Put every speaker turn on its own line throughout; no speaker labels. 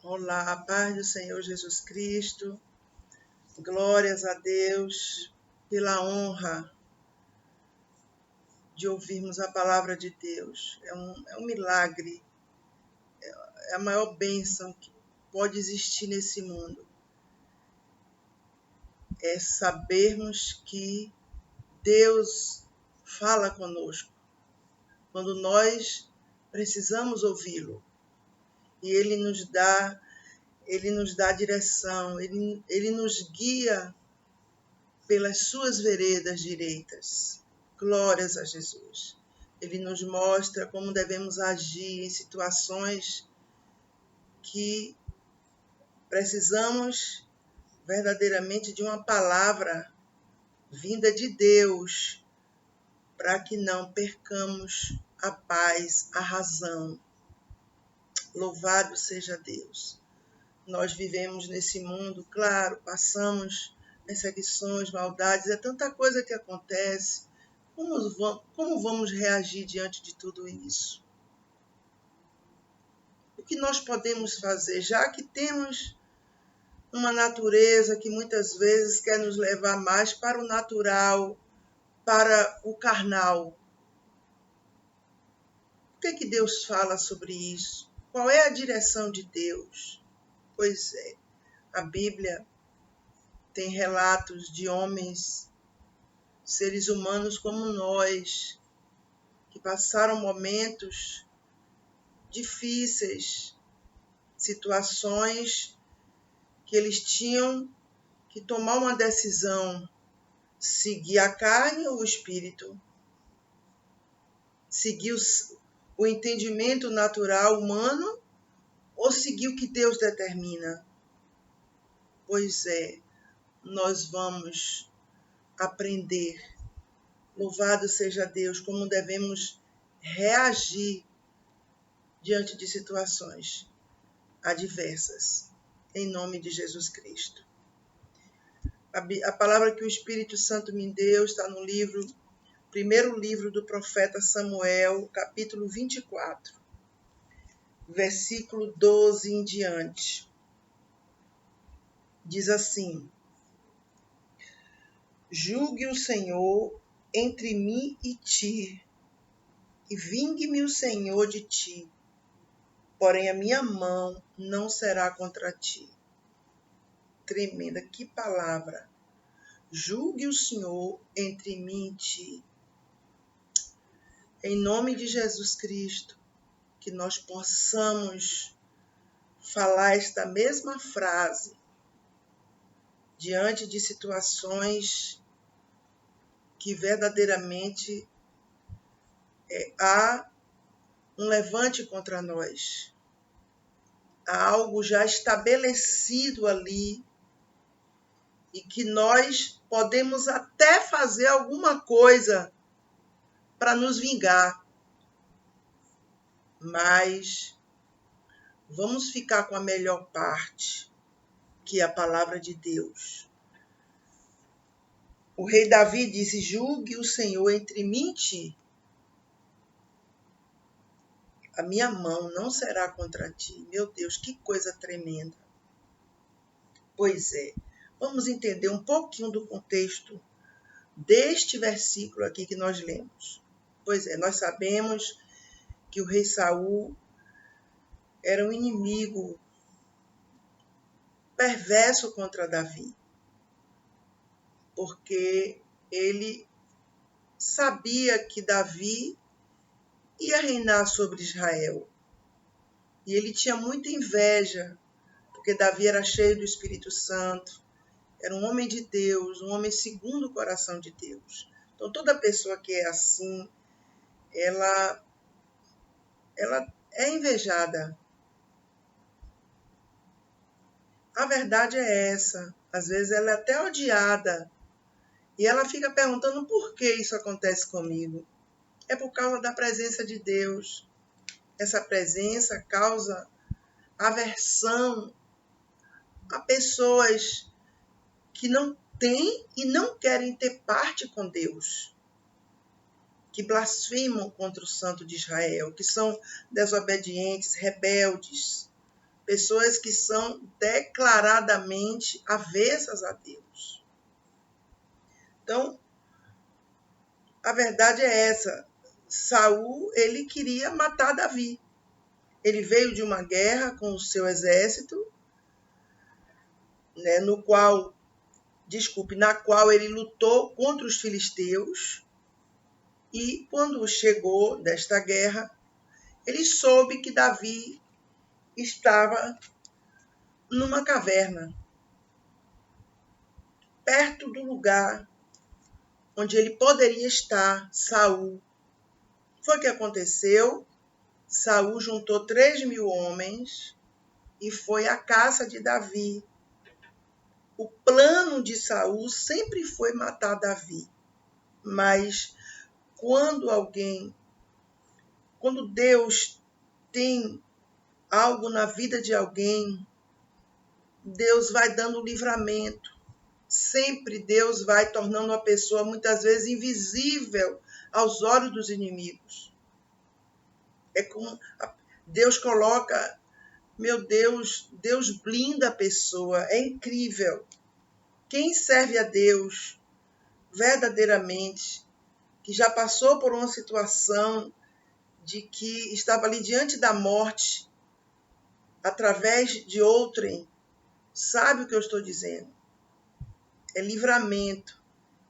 Olá, a paz do Senhor Jesus Cristo, glórias a Deus pela honra de ouvirmos a palavra de Deus. É um milagre, é a maior bênção que pode existir nesse mundo. É sabermos que Deus fala conosco quando nós precisamos ouvi-lo. E Ele nos dá direção, Ele nos guia pelas suas veredas direitas. Glórias a Jesus. Ele nos mostra como devemos agir em situações que precisamos verdadeiramente de uma palavra vinda de Deus, para que não percamos a paz, a razão. Louvado seja Deus. Nós vivemos nesse mundo, claro, passamos perseguições, maldades, é tanta coisa que acontece. Como vamos reagir diante de tudo isso? O que nós podemos fazer, já que temos uma natureza que muitas vezes quer nos levar mais para o natural, para o carnal? O que é que Deus fala sobre isso? Qual é a direção de Deus? Pois é, a Bíblia tem relatos de homens, seres humanos como nós, que passaram momentos difíceis, situações que eles tinham que tomar uma decisão, seguir a carne ou o espírito, seguir o entendimento natural humano ou seguir o que Deus determina. Pois é, nós vamos aprender, louvado seja Deus, como devemos reagir diante de situações adversas, em nome de Jesus Cristo. A palavra que o Espírito Santo me deu está no primeiro livro do profeta Samuel, capítulo 24, versículo 12 em diante. Diz assim: Julgue o Senhor entre mim e ti, e vingue-me o Senhor de ti, porém a minha mão não será contra ti. Tremenda, que palavra! Julgue o Senhor entre mim e ti. Em nome de Jesus Cristo, que nós possamos falar esta mesma frase diante de situações que verdadeiramente há um levante contra nós. Há algo já estabelecido ali e que nós podemos até fazer alguma coisa para nos vingar. Mas vamos ficar com a melhor parte, que é a palavra de Deus. O rei Davi disse: julgue o Senhor entre mim e ti. A minha mão não será contra ti. Meu Deus, que coisa tremenda. Pois é, vamos entender um pouquinho do contexto deste versículo aqui que nós lemos. Pois é, nós sabemos que o rei Saul era um inimigo perverso contra Davi, porque ele sabia que Davi ia reinar sobre Israel. E ele tinha muita inveja, porque Davi era cheio do Espírito Santo, era um homem de Deus, um homem segundo o coração de Deus. Então, toda pessoa que é assim, ela é invejada. A verdade é essa. Às vezes ela é até odiada. E ela fica perguntando por que isso acontece comigo. É por causa da presença de Deus. Essa presença causa aversão a pessoas que não têm e não querem ter parte com Deus, que blasfemam contra o Santo de Israel, que são desobedientes, rebeldes. pessoas que são declaradamente avessas a Deus. Então, a verdade é essa. Saul, ele queria matar Davi. Ele veio de uma guerra com o seu exército, né, na qual ele lutou contra os filisteus. E quando chegou desta guerra, ele soube que Davi estava numa caverna, perto do lugar onde ele poderia estar, Saul. Foi o que aconteceu. Saul juntou 3.000 homens e foi à caça de Davi. O plano de Saul sempre foi matar Davi. Mas quando Deus tem algo na vida de alguém, Deus vai dando livramento. Sempre Deus vai tornando a pessoa muitas vezes invisível aos olhos dos inimigos. É como Deus coloca, meu Deus, Deus blinda a pessoa, é incrível. Quem serve a Deus verdadeiramente, que já passou por uma situação de que estava ali diante da morte, através de outrem, sabe o que eu estou dizendo? É livramento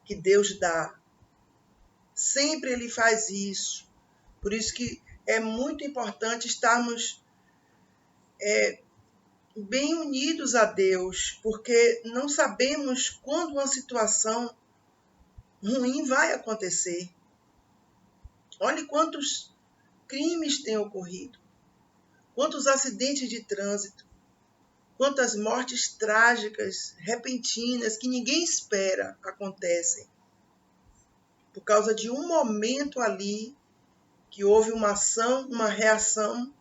que Deus dá. Sempre Ele faz isso. Por isso que é muito importante estarmos bem unidos a Deus, porque não sabemos quando uma situação ruim vai acontecer. Olhe quantos crimes têm ocorrido, quantos acidentes de trânsito, quantas mortes trágicas, repentinas, que ninguém espera, acontecem. Por causa de um momento ali, que houve uma ação, uma reação,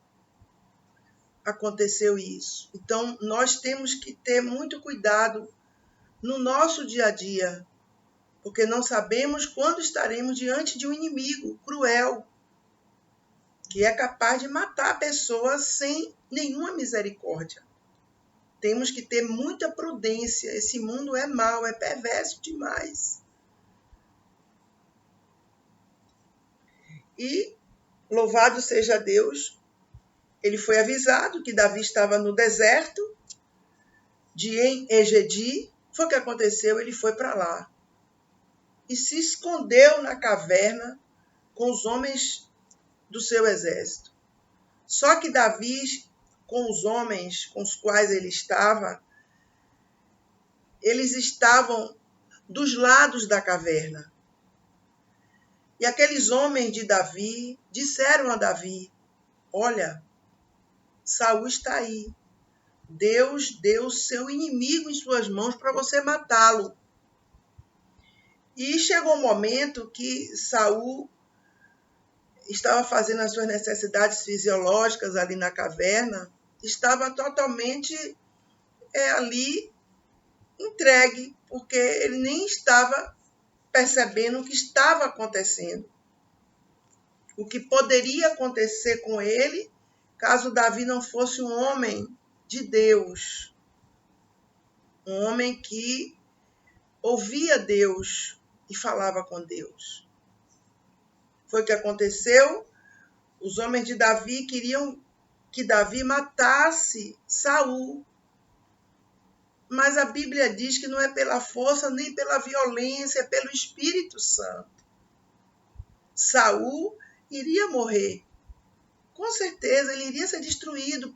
aconteceu isso. Então, nós temos que ter muito cuidado no nosso dia a dia, porque não sabemos quando estaremos diante de um inimigo cruel, que é capaz de matar a pessoa sem nenhuma misericórdia. Temos que ter muita prudência. Esse mundo é mau, é perverso demais. E, louvado seja Deus, ele foi avisado que Davi estava no deserto de En-Egedi. Foi o que aconteceu, ele foi para lá. E se escondeu na caverna com os homens do seu exército. Só que Davi, com os homens com os quais ele estava, eles estavam dos lados da caverna. E aqueles homens de Davi disseram a Davi: olha, Saul está aí. Deus deu seu inimigo em suas mãos para você matá-lo. E chegou um momento que Saul estava fazendo as suas necessidades fisiológicas ali na caverna, estava totalmente ali entregue, porque ele nem estava percebendo o que estava acontecendo. O que poderia acontecer com ele, caso Davi não fosse um homem de Deus. Um homem que ouvia Deus e falava com Deus. Foi o que aconteceu. Os homens de Davi queriam que Davi matasse Saul. Mas a Bíblia diz que não é pela força nem pela violência, é pelo Espírito Santo. Saul iria morrer. Com certeza, ele iria ser destruído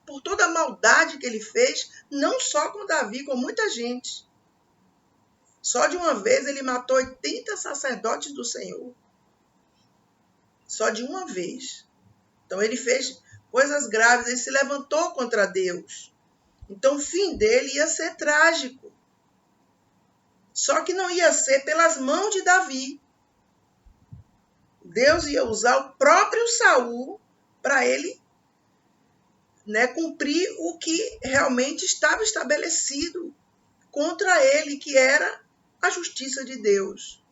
por toda a maldade que ele fez, não só com Davi, com muita gente. Só de uma vez ele matou 80 sacerdotes do Senhor. Só de uma vez. Então ele fez coisas graves, ele se levantou contra Deus. Então o fim dele ia ser trágico. Só que não ia ser pelas mãos de Davi. Deus ia usar o próprio Saul para ele, cumprir o que realmente estava estabelecido contra ele, que era a justiça de Deus.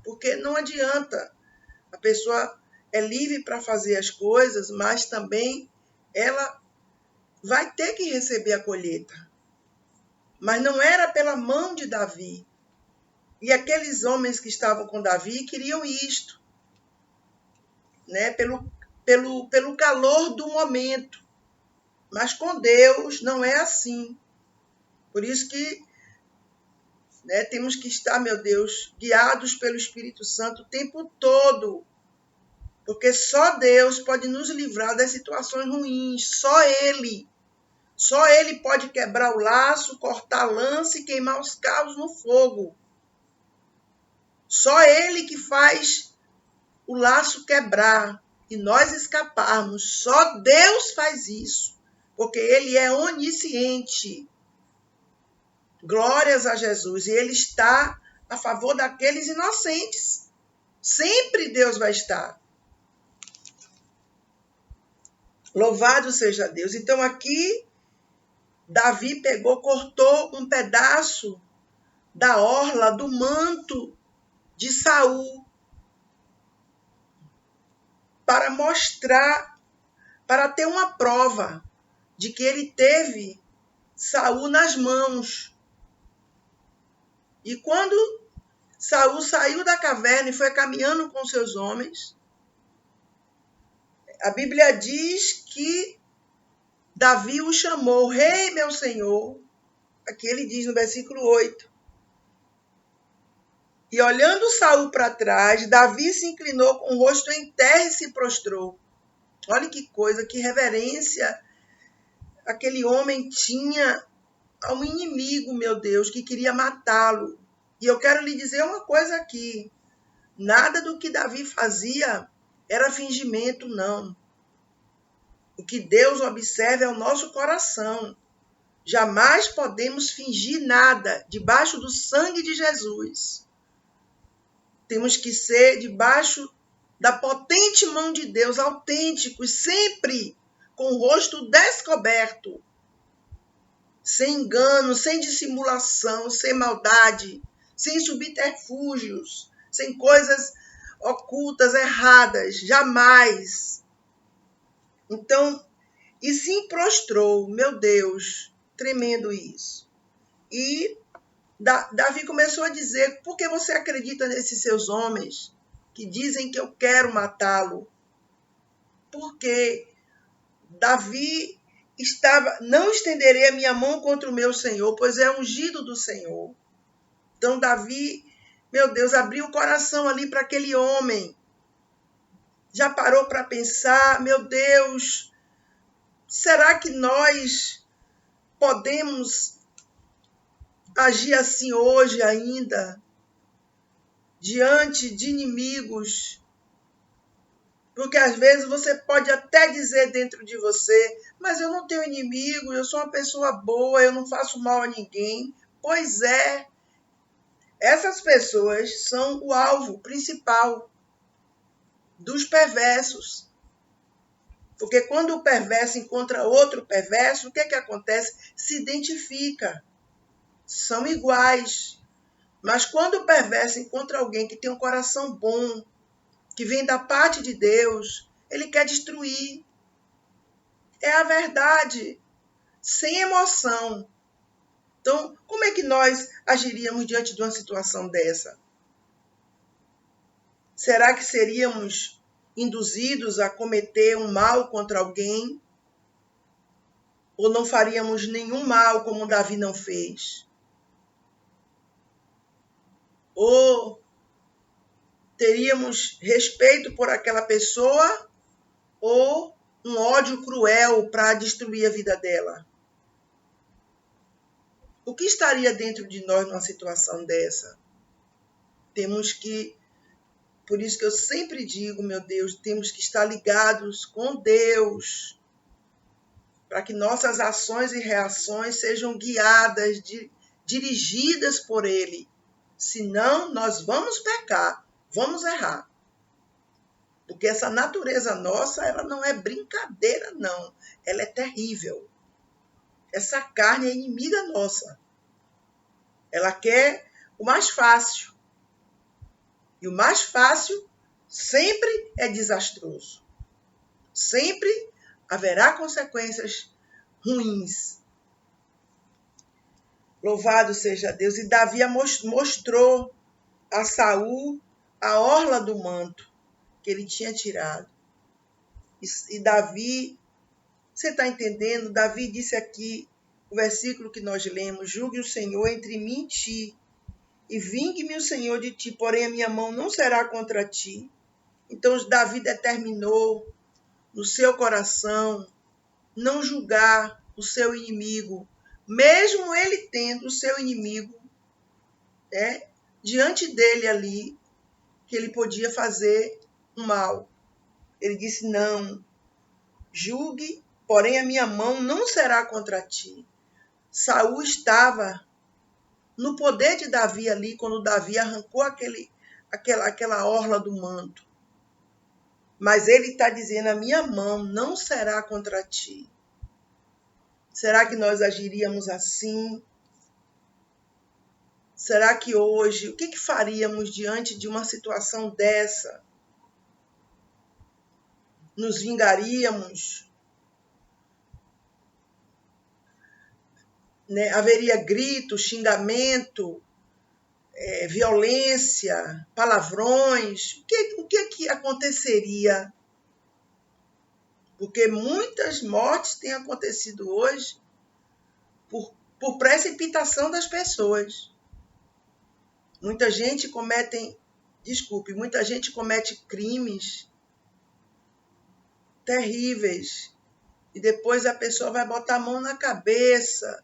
Porque não adianta, a pessoa é livre para fazer as coisas, mas também ela vai ter que receber a colheita. Mas não era pela mão de Davi. E aqueles homens que estavam com Davi queriam isto, né? Pelo calor do momento. Mas com Deus não é assim. Por isso que, né, temos que estar, meu Deus, guiados pelo Espírito Santo o tempo todo. Porque só Deus pode nos livrar das situações ruins. Só Ele. Só Ele pode quebrar o laço, cortar a lança e queimar os carros no fogo. Só Ele que faz o laço quebrar e nós escaparmos. Só Deus faz isso, porque Ele é onisciente. Glórias a Jesus. E Ele está a favor daqueles inocentes. Sempre Deus vai estar. Louvado seja Deus. Então aqui, Davi cortou um pedaço da orla do manto de Saul para mostrar, para ter uma prova de que ele teve Saul nas mãos. E quando Saul saiu da caverna e foi caminhando com seus homens, a Bíblia diz que Davi o chamou, rei meu senhor. Aqui ele diz no versículo 8. E olhando Saul para trás, Davi se inclinou com o rosto em terra e se prostrou. Olha que coisa, que reverência aquele homem tinha ao inimigo, meu Deus, que queria matá-lo. E eu quero lhe dizer uma coisa aqui. Nada do que Davi fazia era fingimento, não. O que Deus observa é o nosso coração. Jamais podemos fingir nada debaixo do sangue de Jesus. Temos que ser debaixo da potente mão de Deus, autênticos, sempre com o rosto descoberto, sem engano, sem dissimulação, sem maldade, sem subterfúgios, sem coisas ocultas, erradas, jamais. Então, e se prostrou, meu Deus, tremendo isso. E Davi começou a dizer, por que você acredita nesses seus homens que dizem que eu quero matá-lo? Porque Davi não estenderei a minha mão contra o meu Senhor, pois é ungido do Senhor. Então Davi, meu Deus, abriu o coração ali para aquele homem. Já parou para pensar, meu Deus, será que nós podemos agir assim hoje ainda, diante de inimigos? Porque às vezes você pode até dizer dentro de você, mas eu não tenho inimigo, eu sou uma pessoa boa, eu não faço mal a ninguém. Pois é, essas pessoas são o alvo principal dos perversos. Porque quando o perverso encontra outro perverso, o que acontece? Se identifica. São iguais. Mas quando o perverso encontra alguém que tem um coração bom, que vem da parte de Deus, ele quer destruir. É a verdade, sem emoção. Então, como é que nós agiríamos diante de uma situação dessa? Será que seríamos induzidos a cometer um mal contra alguém? Ou não faríamos nenhum mal como Davi não fez? Ou teríamos respeito por aquela pessoa ou um ódio cruel para destruir a vida dela? O que estaria dentro de nós numa situação dessa? Temos que, por isso que eu sempre digo, meu Deus, temos que estar ligados com Deus, para que nossas ações e reações sejam guiadas, dirigidas por Ele. Senão, nós vamos pecar, vamos errar. Porque essa natureza nossa, ela não é brincadeira, não. Ela é terrível. Essa carne é inimiga nossa. Ela quer o mais fácil. E o mais fácil sempre é desastroso. Sempre haverá consequências ruins. Louvado seja Deus. E Davi mostrou a Saul a orla do manto que ele tinha tirado. E Davi, você está entendendo? Davi disse aqui, o versículo que nós lemos: julgue o Senhor entre mim e ti, e vingue-me o Senhor de ti, porém a minha mão não será contra ti. Então Davi determinou no seu coração não julgar o seu inimigo, mesmo ele tendo o seu inimigo diante dele ali, que ele podia fazer o mal. Ele disse: não, julgue, porém a minha mão não será contra ti. Saul estava no poder de Davi ali, quando Davi arrancou aquela orla do manto. Mas ele está dizendo: a minha mão não será contra ti. Será que nós agiríamos assim? Será que hoje, o que faríamos diante de uma situação dessa? Nos vingaríamos? Né? Haveria grito, xingamento, violência, palavrões? O que aconteceria? Porque muitas mortes têm acontecido hoje por precipitação das pessoas. Muita gente comete crimes terríveis. E depois a pessoa vai botar a mão na cabeça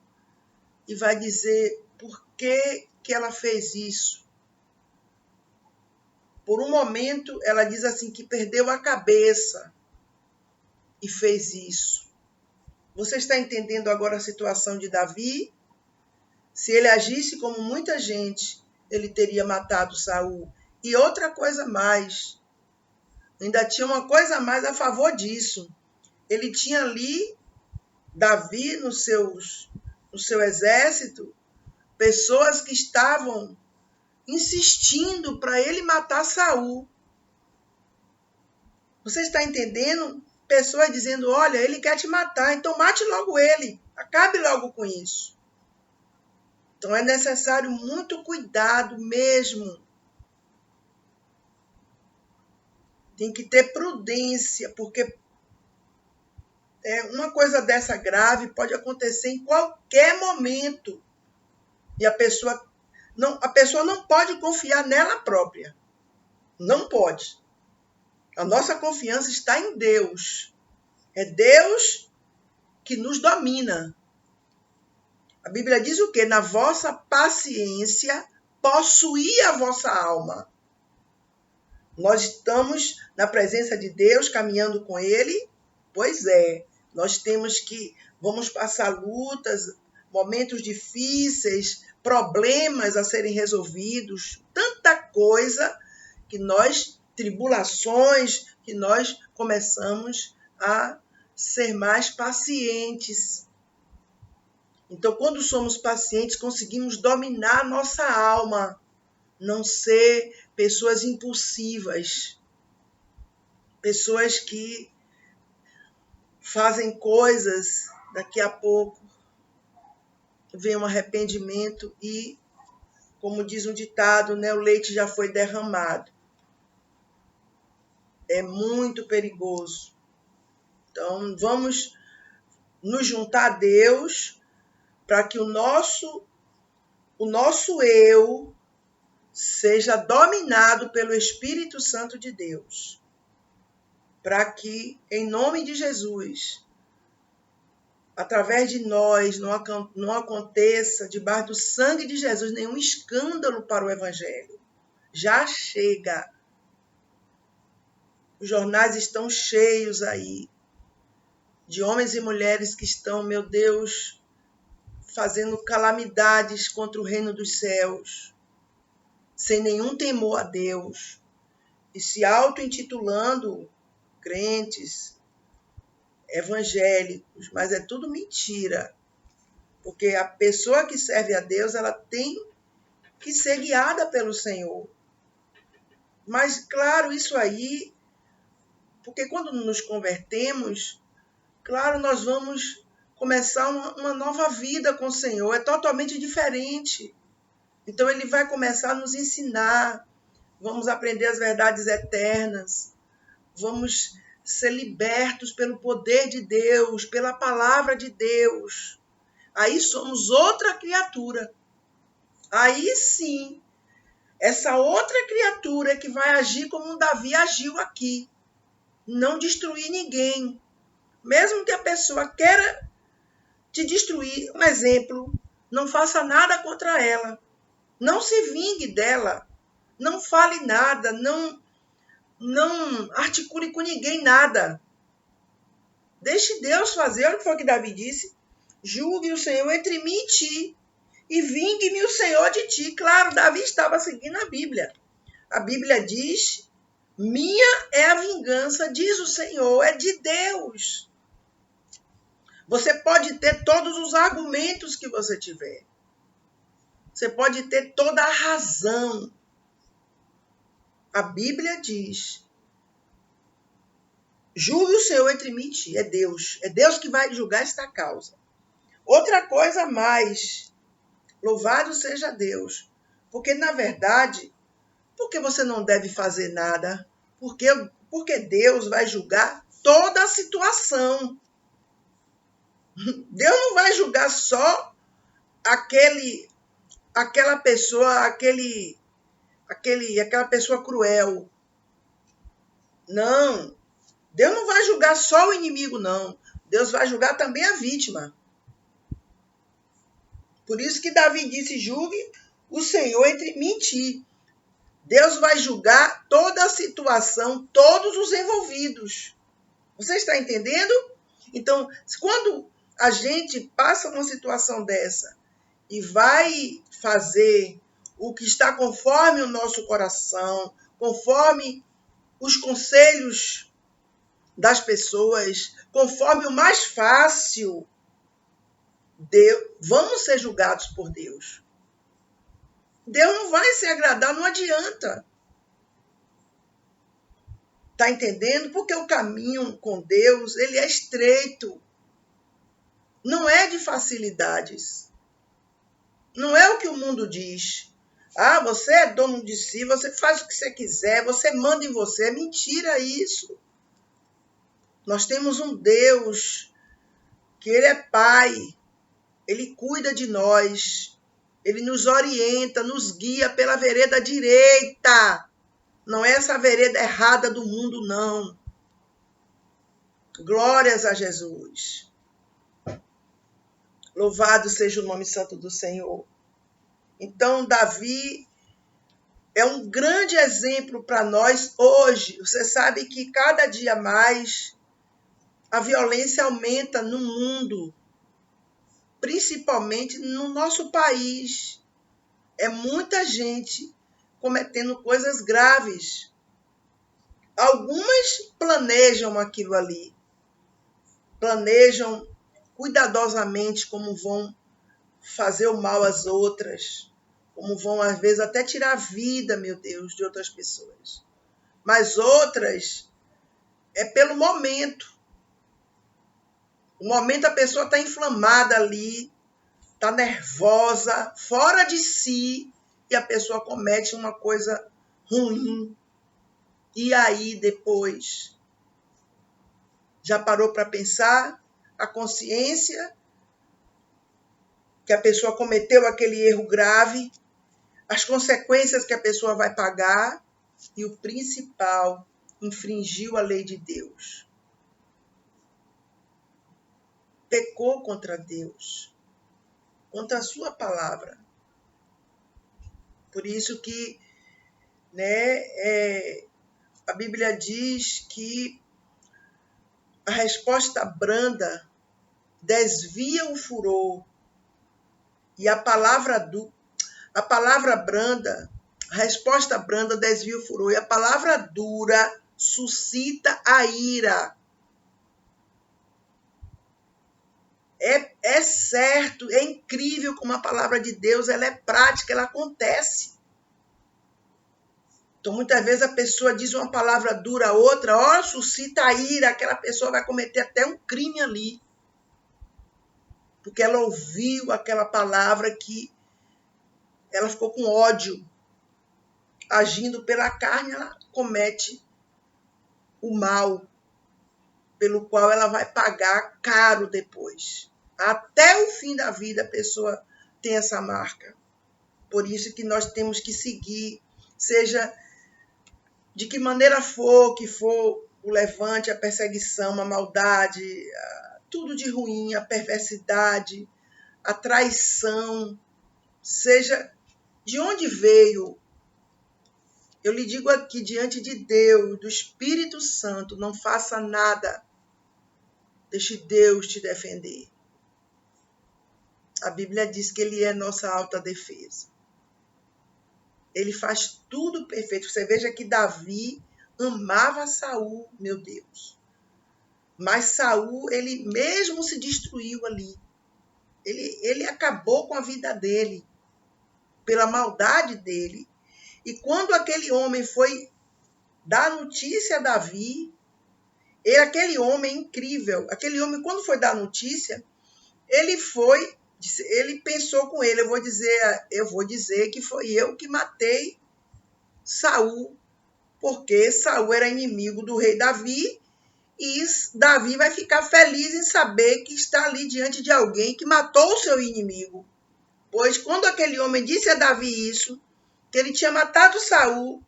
e vai dizer por que ela fez isso. Por um momento, ela diz assim que perdeu a cabeça e fez isso. Você está entendendo agora a situação de Davi? Se ele agisse como muita gente, ele teria matado Saul. E outra coisa mais, ainda tinha uma coisa a mais a favor disso. Ele tinha ali, Davi, no seu exército, pessoas que estavam insistindo para ele matar Saul. Você está entendendo? Pessoas dizendo: olha, ele quer te matar, então mate logo ele, acabe logo com isso. Então é necessário muito cuidado mesmo. Tem que ter prudência, porque uma coisa dessa grave pode acontecer em qualquer momento. E a pessoa não pode confiar nela própria. Não pode. A nossa confiança está em Deus. É Deus que nos domina. A Bíblia diz o quê? Na vossa paciência, possuí a vossa alma. Nós estamos na presença de Deus, caminhando com Ele? Pois é. Nós vamos passar lutas, momentos difíceis, problemas a serem resolvidos, tanta coisa tribulações, que nós começamos a ser mais pacientes. Então, quando somos pacientes, conseguimos dominar nossa alma, não ser pessoas impulsivas, pessoas que fazem coisas, daqui a pouco vem um arrependimento e, como diz um ditado, o leite já foi derramado. É muito perigoso. Então, vamos nos juntar a Deus para que o nosso eu seja dominado pelo Espírito Santo de Deus. Para que, em nome de Jesus, através de nós, não aconteça, debaixo do sangue de Jesus, nenhum escândalo para o Evangelho. Já chega. Os jornais estão cheios aí de homens e mulheres que estão, meu Deus, fazendo calamidades contra o reino dos céus, sem nenhum temor a Deus, e se auto-intitulando crentes, evangélicos, mas é tudo mentira, porque a pessoa que serve a Deus, ela tem que ser guiada pelo Senhor. Mas, claro, isso aí, porque quando nos convertemos, claro, nós vamos começar uma nova vida com o Senhor. É totalmente diferente. Então, ele vai começar a nos ensinar. Vamos aprender as verdades eternas. Vamos ser libertos pelo poder de Deus, pela palavra de Deus. Aí somos outra criatura. Aí sim, essa outra criatura que vai agir como Davi agiu aqui. Não destruir ninguém. Mesmo que a pessoa queira te destruir, um exemplo, não faça nada contra ela. Não se vingue dela. Não fale nada. Não articule com ninguém nada. Deixe Deus fazer. Olha o que foi que Davi disse. Julgue o Senhor entre mim e ti. E vingue-me o Senhor de ti. Claro, Davi estava seguindo a Bíblia. A Bíblia diz, minha é a vingança, diz o Senhor, é de Deus. Você pode ter todos os argumentos que você tiver. Você pode ter toda a razão. A Bíblia diz, julgue o Senhor entre mim e ti. É Deus. É Deus que vai julgar esta causa. Outra coisa mais. Louvado seja Deus. Porque, na verdade, por que você não deve fazer nada? Porque Deus vai julgar toda a situação. Deus não vai julgar só aquela pessoa, aquela pessoa cruel. Não. Deus não vai julgar só o inimigo, não. Deus vai julgar também a vítima. Por isso que Davi disse, julgue o Senhor entre mim e ti. Deus vai julgar toda a situação, todos os envolvidos. Você está entendendo? Então, quando a gente passa uma situação dessa e vai fazer o que está conforme o nosso coração, conforme os conselhos das pessoas, conforme o mais fácil, vamos ser julgados por Deus. Deus não vai se agradar, não adianta. Está entendendo? Porque o caminho com Deus, ele é estreito. Não é de facilidades. Não é o que o mundo diz. Ah, você é dono de si, você faz o que você quiser, você manda em você. É mentira isso. Nós temos um Deus que ele é Pai. Ele cuida de nós. Ele nos orienta, nos guia pela vereda direita. Não é essa vereda errada do mundo, não. Glórias a Jesus. Louvado seja o nome santo do Senhor. Então, Davi é um grande exemplo para nós hoje. Você sabe que cada dia mais a violência aumenta no mundo, principalmente no nosso país. É muita gente cometendo coisas graves. Algumas planejam aquilo ali. Planejam cuidadosamente como vão fazer o mal às outras. Como vão, às vezes, até tirar a vida, meu Deus, de outras pessoas. Mas outras é pelo momento. O momento a pessoa está inflamada ali, está nervosa, fora de si, e a pessoa comete uma coisa ruim. E aí, depois, já parou para pensar? A consciência que a pessoa cometeu aquele erro grave, as consequências que a pessoa vai pagar e o principal, infringiu a lei de Deus. Pecou contra Deus, contra a sua palavra. Por isso que a Bíblia diz que a resposta branda desvia o furor e a resposta branda desvia o furor e a palavra dura suscita a ira. É certo, é incrível como a palavra de Deus ela é prática, ela acontece. Então, muitas vezes a pessoa diz uma palavra dura a outra, suscita a ira, aquela pessoa vai cometer até um crime ali. porque ela ouviu aquela palavra que ela ficou com ódio. Agindo pela carne, ela comete o mal, pelo qual ela vai pagar caro depois. Até o fim da vida a pessoa tem essa marca. Por isso que nós temos que seguir, seja de que maneira for, que for o levante, a perseguição, a maldade, tudo de ruim, a perversidade, a traição, seja de onde veio. Eu lhe digo aqui, diante de Deus, do Espírito Santo, não faça nada. Deixe Deus te defender. A Bíblia diz que Ele é nossa alta defesa. Ele faz tudo perfeito. Você veja que Davi amava Saul, meu Deus. Mas Saul, ele mesmo se destruiu ali. Ele acabou com a vida dele, pela maldade dele. E quando aquele homem foi dar notícia a Davi, aquele homem incrível, aquele homem, quando foi dar notícia, ele pensou com ele, eu vou dizer que foi eu que matei Saul, porque Saul era inimigo do rei Davi, e Davi vai ficar feliz em saber que está ali diante de alguém que matou o seu inimigo. Pois quando aquele homem disse a Davi isso, que ele tinha matado Saul,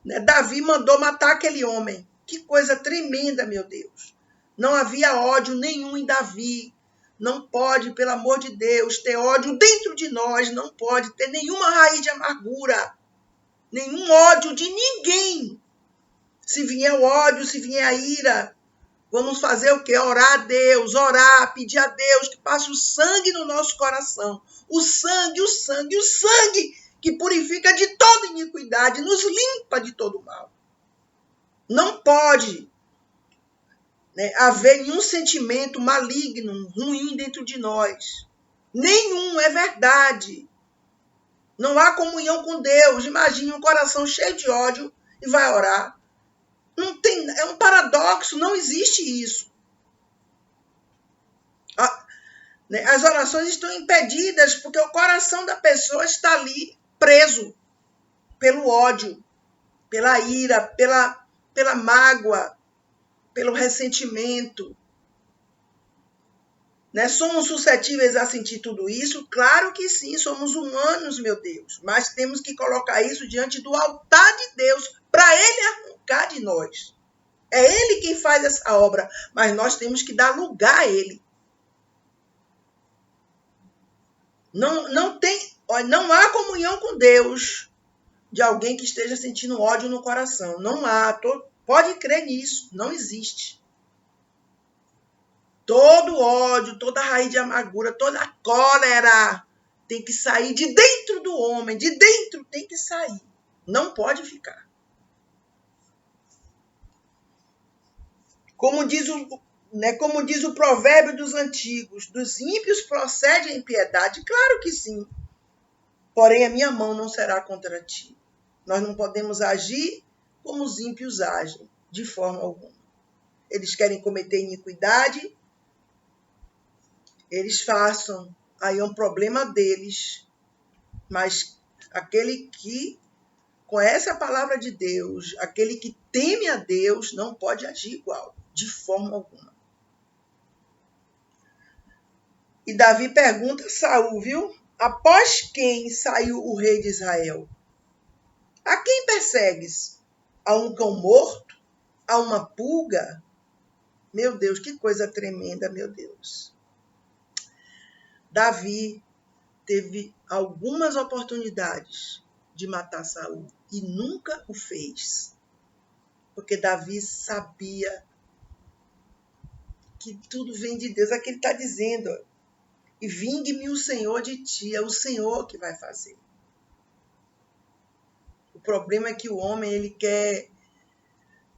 né, Davi mandou matar aquele homem. Que coisa tremenda, meu Deus. Não havia ódio nenhum em Davi. Não pode, pelo amor de Deus, ter ódio dentro de nós. Não pode ter nenhuma raiz de amargura. Nenhum ódio de ninguém. Se vier o ódio, se vier a ira, vamos fazer o quê? Orar a Deus, orar, pedir a Deus que passe o sangue no nosso coração. O sangue, o sangue, o sangue que purifica de toda iniquidade, nos limpa de todo mal. Não pode, né, haver nenhum sentimento maligno, ruim dentro de nós. Nenhum, é verdade. Não há comunhão com Deus. Imagine um coração cheio de ódio e vai orar. Não tem, é um paradoxo, não existe isso. As orações estão impedidas porque o coração da pessoa está ali preso pelo ódio, pela ira, pela mágoa, pelo ressentimento. Né? Somos suscetíveis a sentir tudo isso? Claro que sim, somos humanos, meu Deus. Mas temos que colocar isso diante do altar de Deus para Ele arrancar de nós. É Ele quem faz essa obra, mas nós temos que dar lugar a Ele. Não há comunhão com Deus de alguém que esteja sentindo ódio no coração. Não há. Pode crer nisso. Não existe. Todo ódio, toda raiz de amargura, toda cólera tem que sair de dentro do homem. De dentro tem que sair. Não pode ficar. Como diz o provérbio dos antigos, dos ímpios procede a impiedade. Claro que sim. Porém, a minha mão não será contra ti. Nós não podemos agir como os ímpios agem, de forma alguma. Eles querem cometer iniquidade, eles façam. Aí é um problema deles. Mas aquele que conhece a palavra de Deus, aquele que teme a Deus, não pode agir igual, de forma alguma. E Davi pergunta a Saul, viu? Após quem saiu o rei de Israel? A quem persegues? A um cão morto? A uma pulga? Meu Deus, que coisa tremenda, meu Deus. Davi teve algumas oportunidades de matar Saul e nunca o fez. Porque Davi sabia que tudo vem de Deus. É o que ele está dizendo. E vingue-me o Senhor de ti. É o Senhor que vai fazer. O problema é que o homem ele quer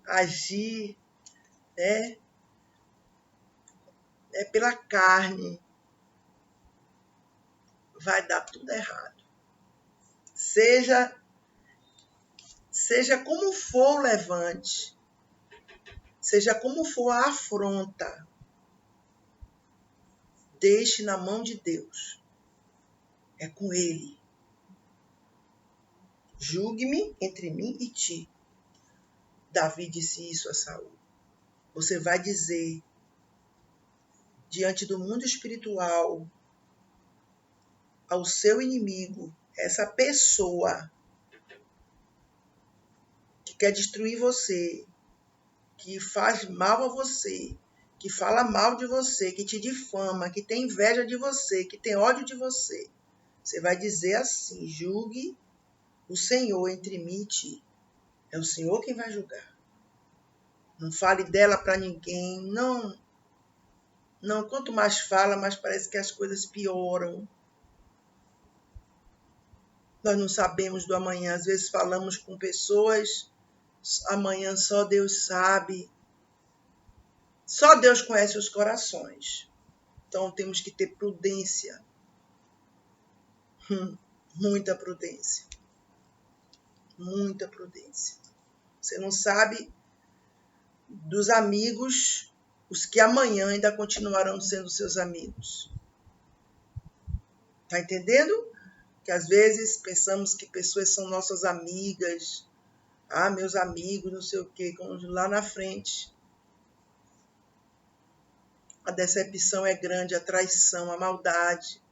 agir, né, pela carne. Vai dar tudo errado. Seja como for o levante, seja como for a afronta, deixe na mão de Deus. É com Ele. Julgue-me entre mim e ti. Davi disse isso a Saul. Você vai dizer, diante do mundo espiritual, ao seu inimigo, essa pessoa que quer destruir você, que faz mal a você, que fala mal de você, que te difama, que tem inveja de você, que tem ódio de você. Você vai dizer assim: julgue o Senhor entre mim e ti. É o Senhor quem vai julgar. Não fale dela para ninguém. Não. Não, quanto mais fala, mais parece que as coisas pioram. Nós não sabemos do amanhã. Às vezes falamos com pessoas, amanhã só Deus sabe. Só Deus conhece os corações. Então temos que ter prudência. Muita prudência. Muita prudência. Você não sabe dos amigos, os que amanhã ainda continuarão sendo seus amigos. Tá entendendo? Que às vezes pensamos que pessoas são nossas amigas. Ah, meus amigos, não sei o quê. Lá na frente, a decepção é grande, a traição, a maldade.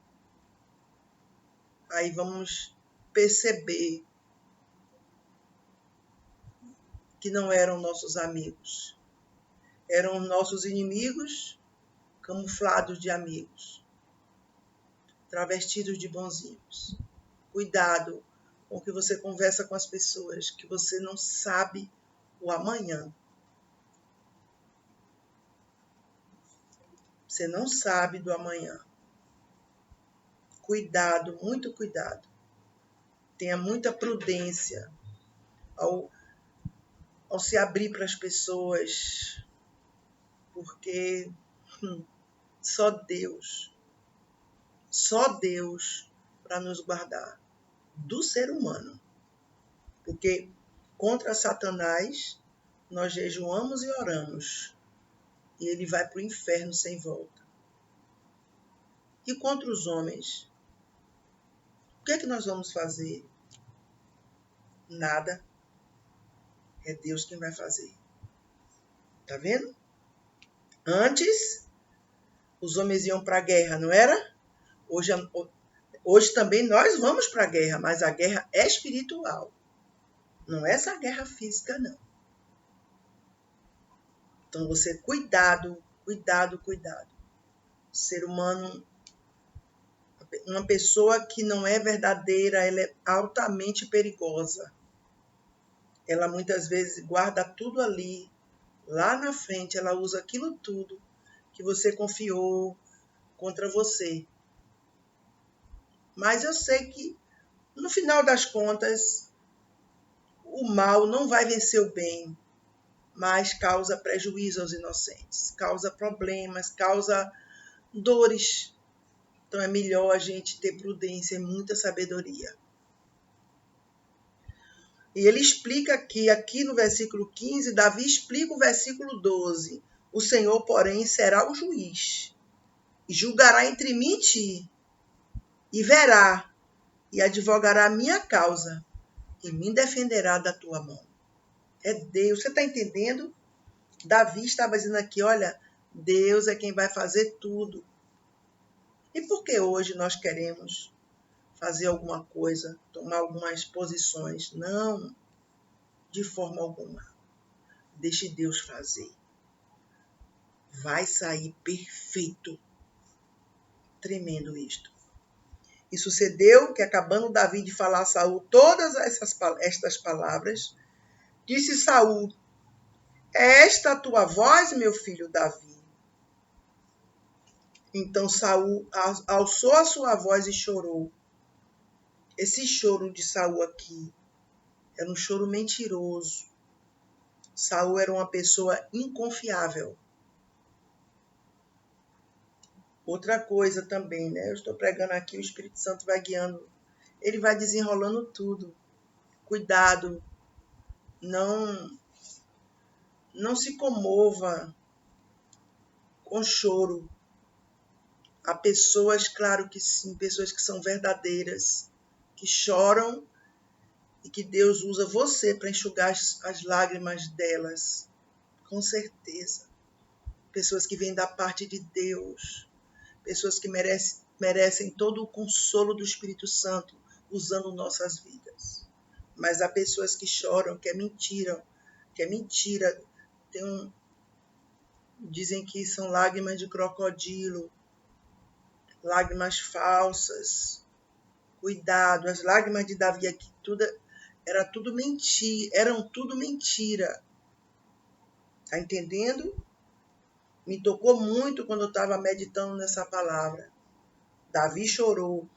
Aí vamos perceber que não eram nossos amigos. Eram nossos inimigos, camuflados de amigos, travestidos de bonzinhos. Cuidado com o que você conversa com as pessoas, que você não sabe o amanhã. Você não sabe do amanhã. Cuidado, muito cuidado. Tenha muita prudência ao se abrir para as pessoas, porque só Deus para nos guardar do ser humano. Porque contra Satanás nós jejuamos e oramos, e ele vai para o inferno sem volta. E contra os homens, o que é que nós vamos fazer? Nada. É Deus quem vai fazer. Tá vendo? Antes, os homens iam para a guerra, não era? Hoje também nós vamos para a guerra, mas a guerra é espiritual. Não é essa guerra física, não. Então, você, cuidado. O ser humano, uma pessoa que não é verdadeira, ela é altamente perigosa. Ela muitas vezes guarda tudo ali. Lá na frente, ela usa aquilo tudo que você confiou contra você. Mas eu sei que, no final das contas, o mal não vai vencer o bem, mas causa prejuízo aos inocentes, causa problemas, causa dores. Então é melhor a gente ter prudência e muita sabedoria. E ele explica aqui no versículo 15, Davi explica o versículo 12. O Senhor, porém, será o juiz, e julgará entre mim e ti, e verá, e advogará a minha causa, e me defenderá da tua mão. É Deus, você está entendendo? Davi estava dizendo aqui, olha, Deus é quem vai fazer tudo. E por que hoje nós queremos fazer alguma coisa, tomar algumas posições? Não, de forma alguma. Deixe Deus fazer. Vai sair perfeito. Tremendo isto. E sucedeu que, acabando Davi de falar a Saul todas estas palavras, disse Saul: é esta a tua voz, meu filho Davi? Então Saul alçou a sua voz e chorou. Esse choro de Saul aqui era um choro mentiroso. Saul era uma pessoa inconfiável. Outra coisa também, né? Eu estou pregando aqui, o Espírito Santo vai guiando. Ele vai desenrolando tudo. Cuidado. Não se comova com choro. Há pessoas, claro que sim, pessoas que são verdadeiras, que choram e que Deus usa você para enxugar as lágrimas delas, com certeza. Pessoas que vêm da parte de Deus, pessoas que merecem todo o consolo do Espírito Santo usando nossas vidas. Mas há pessoas que choram, que é mentira. Dizem que são lágrimas de crocodilo, lágrimas falsas. Cuidado, as lágrimas de Davi aqui, eram tudo mentira. Tá entendendo? Me tocou muito quando eu estava meditando nessa palavra. Davi chorou,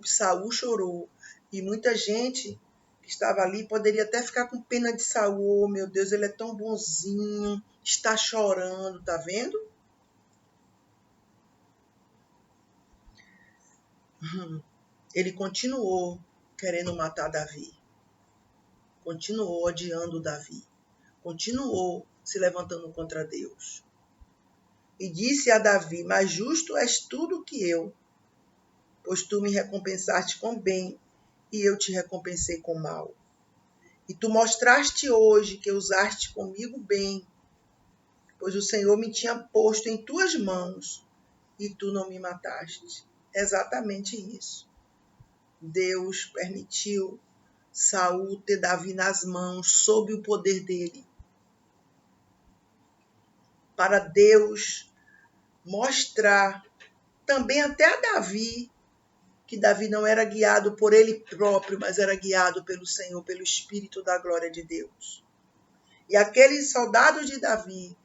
Saul chorou, e muita gente que estava ali poderia até ficar com pena de Saul. Oh, meu Deus, ele é tão bonzinho, está chorando, tá vendo? Ele continuou querendo matar Davi, continuou odiando Davi, continuou se levantando contra Deus. E disse a Davi: mais justo és tu do que eu, pois tu me recompensaste com bem e eu te recompensei com mal. E tu mostraste hoje que usaste comigo bem, pois o Senhor me tinha posto em tuas mãos e tu não me mataste. Exatamente isso. Deus permitiu Saul ter Davi nas mãos, sob o poder dele, para Deus mostrar também até a Davi que Davi não era guiado por ele próprio, mas era guiado pelo Senhor, pelo Espírito da glória de Deus. E aqueles soldados de Davi,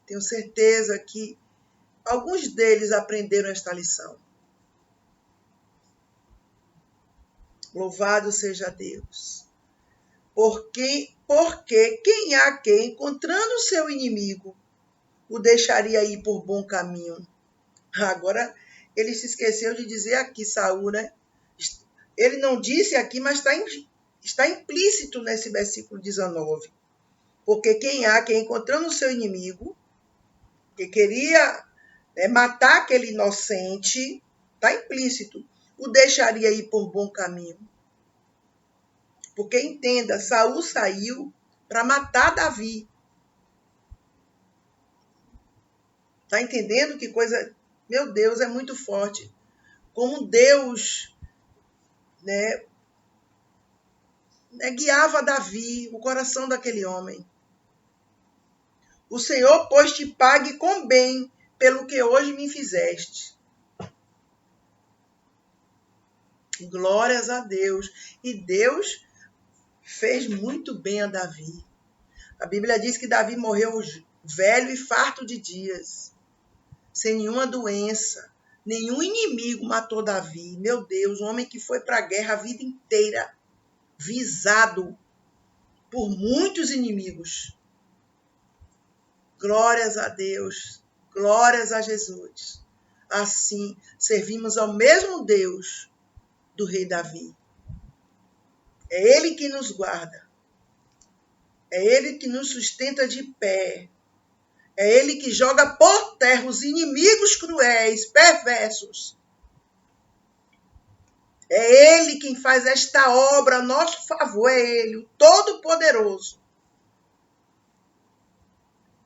tenho certeza que alguns deles aprenderam esta lição. Louvado seja Deus. Porque quem há quem, encontrando o seu inimigo, o deixaria ir por bom caminho. Agora, ele se esqueceu de dizer aqui, Saul, né? Ele não disse aqui, mas está implícito nesse versículo 19. Porque quem há quem, encontrando o seu inimigo, que queria matar aquele inocente, está implícito, o deixaria ir por bom caminho. Porque entenda, Saul saiu para matar Davi. Está entendendo que coisa... Meu Deus, é muito forte. Como Deus guiava Davi, o coração daquele homem. O Senhor, pois, te pague com bem pelo que hoje me fizeste. Glórias a Deus. E Deus fez muito bem a Davi. A Bíblia diz que Davi morreu velho e farto de dias, sem nenhuma doença. Nenhum inimigo matou Davi. Meu Deus, um homem que foi para a guerra a vida inteira, visado por muitos inimigos. Glórias a Deus, glórias a Jesus. Assim, servimos ao mesmo Deus do rei Davi. É ele que nos guarda. É ele que nos sustenta de pé. É ele que joga por terra os inimigos cruéis, perversos. É ele quem faz esta obra a nosso favor. É ele, o Todo-Poderoso.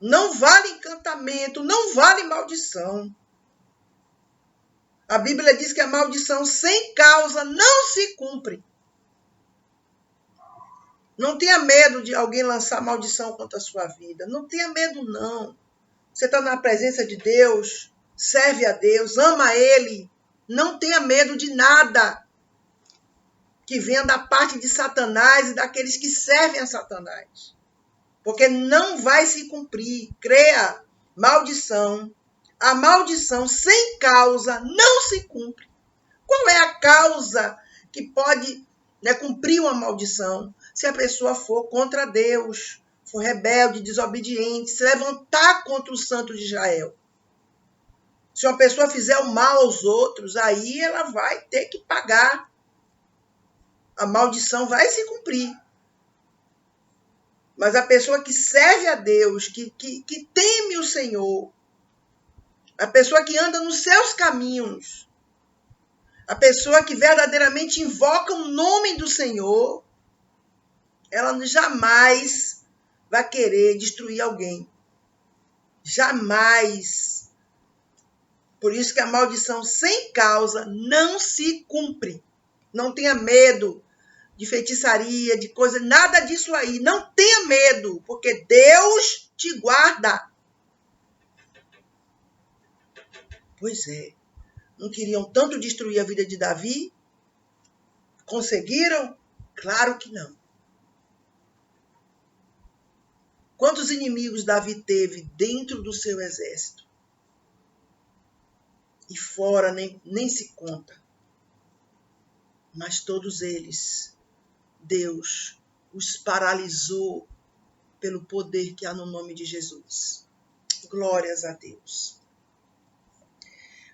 Não vale encantamento, não vale maldição. A Bíblia diz que a maldição sem causa não se cumpre. Não tenha medo de alguém lançar maldição contra a sua vida. Não tenha medo, não. Você está na presença de Deus, serve a Deus, ama Ele. Não tenha medo de nada que venha da parte de Satanás e daqueles que servem a Satanás. Porque não vai se cumprir. Creia, maldição. A maldição sem causa não se cumpre. Qual é a causa que pode cumprir uma maldição? Se a pessoa for contra Deus, for rebelde, desobediente, se levantar contra o santo de Israel. Se uma pessoa fizer o mal aos outros, aí ela vai ter que pagar. A maldição vai se cumprir. Mas a pessoa que serve a Deus, que teme o Senhor, A pessoa que anda nos seus caminhos, a pessoa que verdadeiramente invoca o nome do Senhor, ela jamais vai querer destruir alguém. Jamais. Por isso que a maldição sem causa não se cumpre. Não tenha medo de feitiçaria, de coisa, nada disso aí. Não tenha medo, porque Deus te guarda. Pois é. Não queriam tanto destruir a vida de Davi? Conseguiram? Claro que não. Quantos inimigos Davi teve dentro do seu exército? E fora nem se conta. Mas todos eles, Deus os paralisou pelo poder que há no nome de Jesus. Glórias a Deus.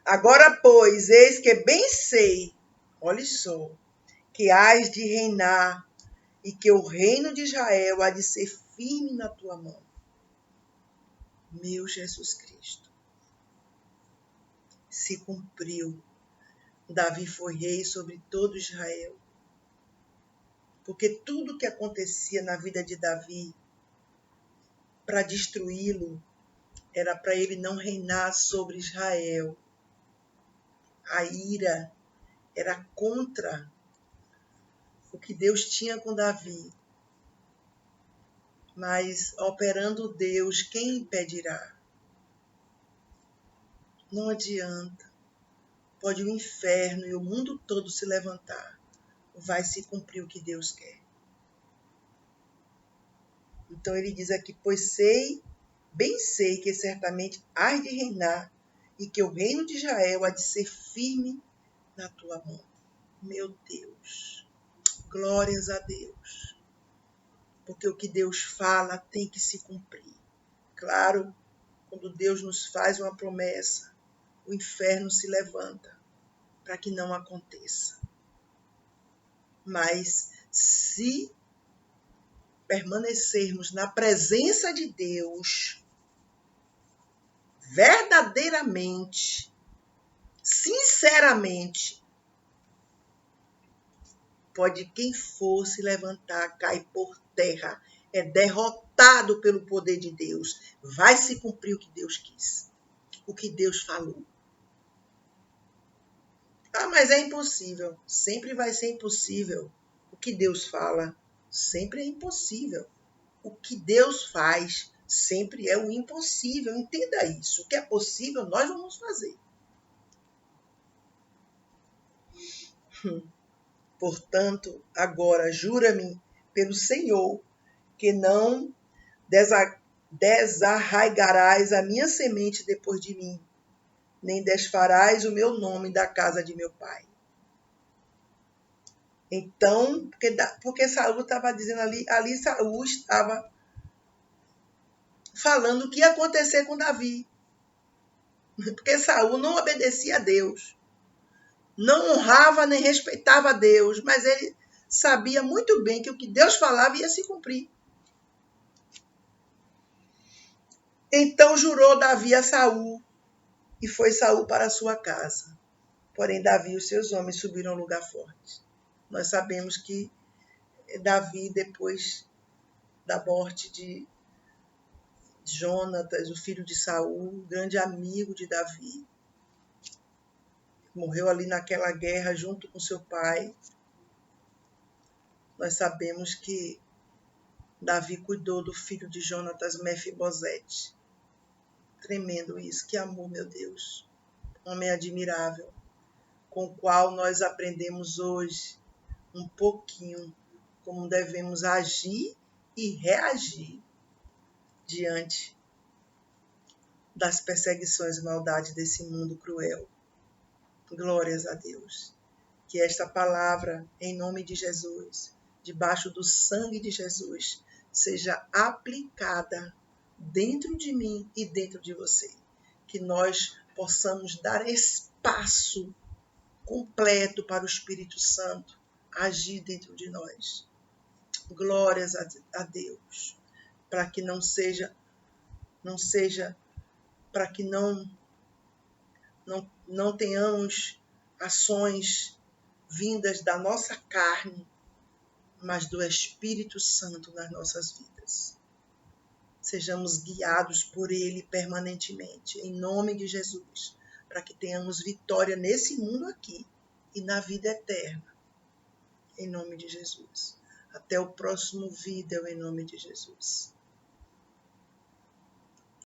Agora, pois, eis que bem sei, olha só, que hás de reinar e que o reino de Israel há de ser firme na tua mão. Meu Jesus Cristo. Se cumpriu. Davi foi rei sobre todo Israel. Porque tudo que acontecia na vida de Davi, para destruí-lo, era para ele não reinar sobre Israel. A ira era contra o que Deus tinha com Davi. Mas, operando Deus, quem impedirá? Não adianta. Pode o inferno e o mundo todo se levantar. Vai se cumprir o que Deus quer. Então ele diz aqui, pois bem sei que certamente hás de reinar e que o reino de Israel há de ser firme na tua mão. Meu Deus, glórias a Deus. Porque o que Deus fala tem que se cumprir. Claro, quando Deus nos faz uma promessa, o inferno se levanta para que não aconteça. Mas se permanecermos na presença de Deus, verdadeiramente, sinceramente, pode quem for se levantar, cair por terra, é derrotado pelo poder de Deus. Vai se cumprir o que Deus quis, o que Deus falou. Ah, mas é impossível. Sempre vai ser impossível. O que Deus fala sempre é impossível. O que Deus faz sempre é o impossível. Entenda isso. O que é possível, nós vamos fazer. Portanto, agora jura-me pelo Senhor que não desarraigarás a minha semente depois de mim, nem desfarás o meu nome da casa de meu pai. Então, porque Saul estava dizendo ali Saul estava falando o que ia acontecer com Davi. Porque Saul não obedecia a Deus. Não honrava nem respeitava a Deus, mas ele sabia muito bem que o que Deus falava ia se cumprir. Então jurou Davi a Saul, e foi Saul para a sua casa. Porém, Davi e os seus homens subiram ao lugar forte. Nós sabemos que Davi, depois da morte de Jonatas, o filho de Saul, grande amigo de Davi, morreu ali naquela guerra junto com seu pai. Nós sabemos que Davi cuidou do filho de Jonatas, Mefibosete. Tremendo isso, que amor, meu Deus. Homem admirável, com o qual nós aprendemos hoje um pouquinho como devemos agir e reagir diante das perseguições e maldades desse mundo cruel. Glórias a Deus. Que esta palavra, em nome de Jesus, debaixo do sangue de Jesus, seja aplicada dentro de mim e dentro de você. Que nós possamos dar espaço completo para o Espírito Santo agir dentro de nós. Glórias a Deus. Para que não seja, para que não não tenhamos ações vindas da nossa carne, mas do Espírito Santo nas nossas vidas. Sejamos guiados por Ele permanentemente, em nome de Jesus, para que tenhamos vitória nesse mundo aqui e na vida eterna, em nome de Jesus. Até o próximo vídeo, em nome de Jesus.